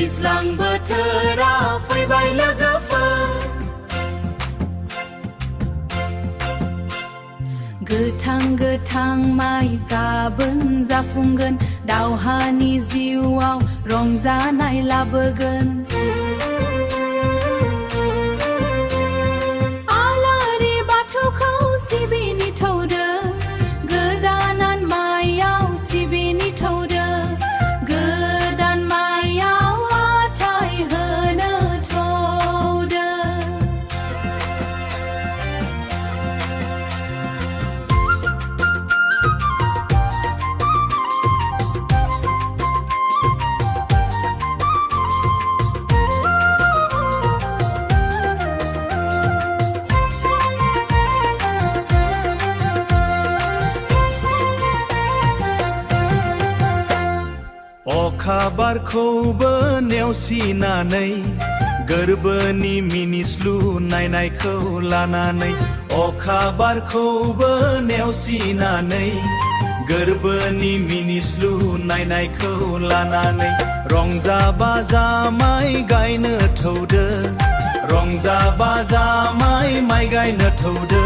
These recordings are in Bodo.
दैज्लां बोथोरा फैबाय लोगोफोर गोथां गोथां माइफ्राबो जाफुंगोन दावहानि जिउआव रंजानाय लाबोगोन आलारि बाथौखौ सिबिनि थौदो गोदान माइयाव सिबिनि थौदो गोदान माइयाव आथाय होनो थौदो अखा बारखौबो नेवसिनानै गोरबोनि मिनिस्लु नायनायखौ लानानै अखा बारखौबो नेवसिनानै गोरबोनि मिनिस्लु नायनायखौ लानानै रंजा बाजा माइ गायनो थौदो रंजा बाजा माइ गायनो थौदो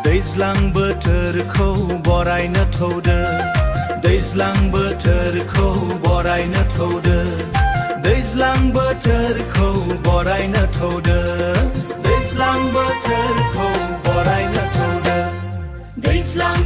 दैज्लां बोथोरखौ बरायनो थौदो दैज्लां बोथोरखौ बरायनो थौदो दैज्लां बोथोरखौ बरायनो थौदो दैज्लां बोथोरखौ बरायनो थौदो दैज्लां